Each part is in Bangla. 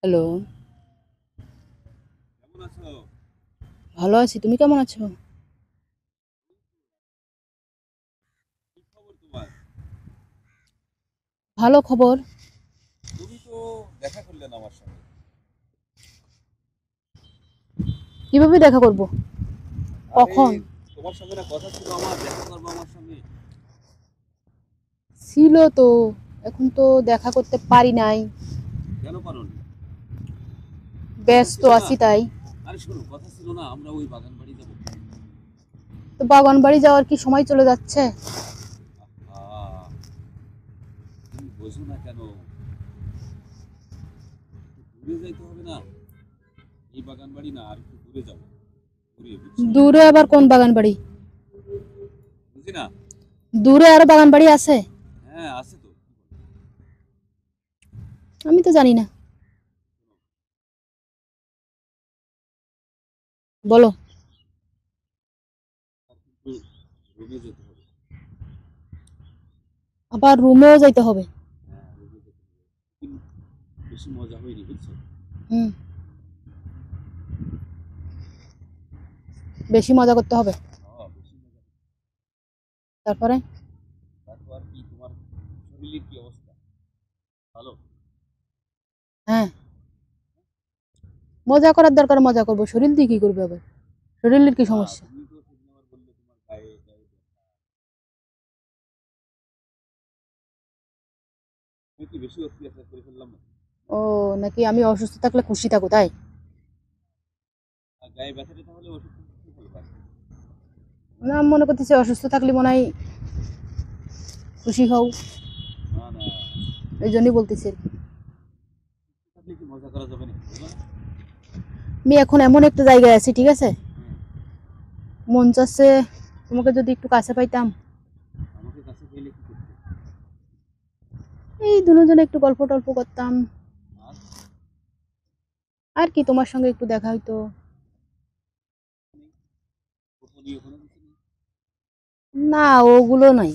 হ্যালো, কেমন আছো? ভালো আছি। তুমি কেমন আছো? কি খবর তোমার? ভালো খবর। তুমি তো দেখা করলে না আমার সঙ্গে। কিভাবে দেখা করব? আরে, কখন? তোমার সঙ্গে না কথা ছিল আমার, দেখা করবো আমার সঙ্গে। ছিল তো, এখন তো দেখা করতে পারি নাই। কেন পারোনি? কথা ব্যস্ত ছিল না? আছি তাই। আরে শোনো, কথা ছিল না আমরা ওই বাগান বাড়ি যাবো। তো বাগান বাড়ি যাওয়ার কি সময় চলে যাচ্ছে? আহা, তুমি বোঝো না কেন? একটু দূরে যাইতে হবে না? এই বাগান বাড়ি না, আর একটু দূরে যাবো। দূরে, বুঝছো? দূরে আবার কোন বাগান বাড়ি? বুঝি না? দূরে আরো বাগান বাড়ি আছে? হ্যাঁ, আছে তো। আমি তো জানি না। বলো। আর কিন্তু রুমে যেতে হবে। আবার রুমেও যাইতে হবে? হ্যাঁ, রুমে যেতে হবে। কিন্তু বেশি মজা হয়নি, বুঝছো? হুম, বেশি মজা করতে হবে। হ্যাঁ, বেশি মজা। তারপরে? তারপর কি তোমার শরীরের কি অবস্থা? ভালো? হ্যাঁ, মজা করার দরকার মজা করবো, শরীর দিয়ে কি করবে আবার? শরীরের কি না, সমস্যা? তুমি তো সেদিন আবার বললে তোমার গায়ে গায়ে ব্যথা। তুমি কি বেশি অত্যাচার করে ফেললাম না? ও, নাকি আমি অসুস্থ থাকলে খুশি থাকো তাই? আর গায়ে ব্যথা ট্যাথা হলে ওষুধ টষুধ খেয়ে ফেলবা। না, আমি মনে করতেছি অসুস্থ থাকলে মনে হয় খুশি হও, না না, এই জন্যই বলতেছি আর কি। থাকলে কি মজা করা যাবে নাকি, বলো না? আমি এখন এমন একটা জায়গায় আছি, ঠিক আছে? হুম, মন চাচ্ছে তোমাকে যদি একটু কাছে পাইতাম। আমাকে কাছে পেলে কি করতে? এই দুজনে একটু গল্প টল্প করতাম। আর আর কি, তোমার সঙ্গে একটু দেখা হইতো। নেই, গোপনীয় কোনো কিছু নেই। না, ওগুলো নাই।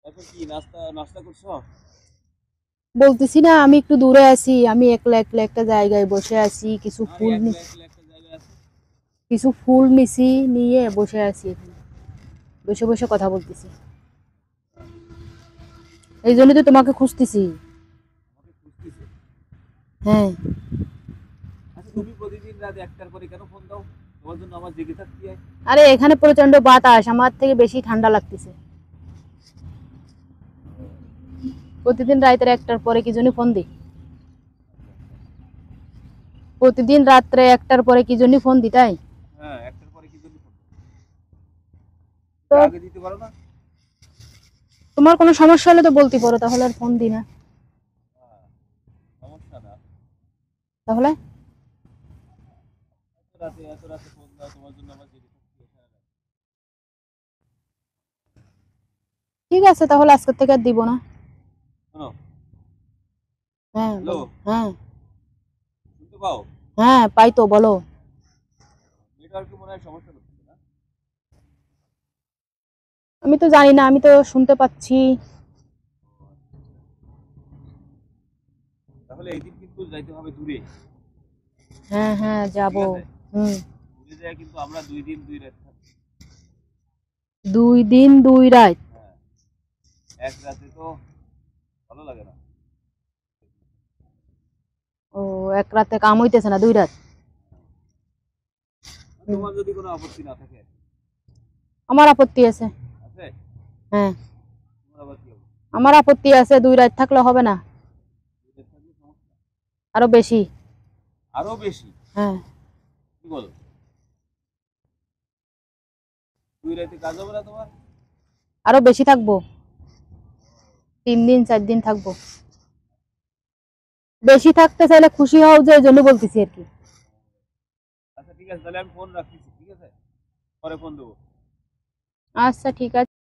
তারপর কি নাস্তা নাস্তা করছো? বলতেছি না, আমি একটু দূরে আছি, আমি একলা একলা একটা জায়গায় বসে আছি, আর একলা একলা একটা জায়গায় আছে। কিছু ফুল নিছি, নিয়ে বসে আছি এখানে, বসে বসে কথা বলতেছি। এই জন্য তো তোমাকে খুঁজতেছি। আমাকে খুঁজতেছে? হ্যাঁ। আচ্ছা, তুমি প্রতিদিন রাত 1টার পরে কেন ফোন দাও? তোমার জন্য আমার জেগে থাকতে হয়। আরে এখানে প্রচন্ড বাতাস, আমার থেকে বেশি ঠান্ডা লাগতেছে। প্রতিদিন রাতের একটার পরে কি জন্য ফোন দিই? প্রতিদিন রাত্রে একটার পরে কি জন্য ফোন দিই তাই? হ্যাঁ, 1টার পরে কি জন্য ফোন দাও? তো আগে দিতে পারো না? তোমার কোনো সমস্যা হলে তো বলতে পারো, তাহলে আর ফোন দিই না। হ্যাঁ, সমস্যা না। তাহলে এত রাতে ফোন দাও, তোমার জন্য আমার জেগে থাকতে হয় সারা রাত। ঠিক আছে, তাহলে আজকের থেকে আর দিব না। শোনো, হ্যাঁ হ্যালো, বলো। হ্যাঁ। শুনতে পাও? হ্যাঁ পাই তো, বলো। নেটওয়ার্কে মনে হয় সমস্যা হচ্ছে না? আমি তো জানি না, আমি তো শুনতে পাচ্ছি। তাহলে এই দিন কিন্তু যাইতে হবে দূরে। হ্যাঁ হ্যাঁ, ঠিক যাবো। আছে? হুম। দূরে যায় কিন্তু আমরা 2 দিন 2 রাত থাকবো। 2 দিন 2 রাত? হ্যাঁ, এক রাতে তো ভালো লাগে না। ও, এক রাতে কাম হইতেছে না, 2 রাত? হুম। তোমার যদি কোনো আপত্তি না থাকে। আমার আপত্তি আছে। আছে? হ্যাঁ, তোমার আবার কি হবে? আমার আপত্তি আছে, 2 রাত থাকলে হবে না? 2 রাত থাকলে সমস্যা? আরো বেশি। আরো বেশি? হ্যাঁ, কি বলো? 2 রাতে কাজ হবে না তোমার? আরো বেশি থাকবো। 3 দিন 4 দিন থাকবো। বেশি থাকতে চাইলে খুশি হও, যে এই জন্য বলতেছি আর কি। আচ্ছা ঠিক আছে, তাহলে আমি ফোন রাখতেছি, ঠিক আছে? পরে ফোন দেবো। আচ্ছা ঠিক আছে।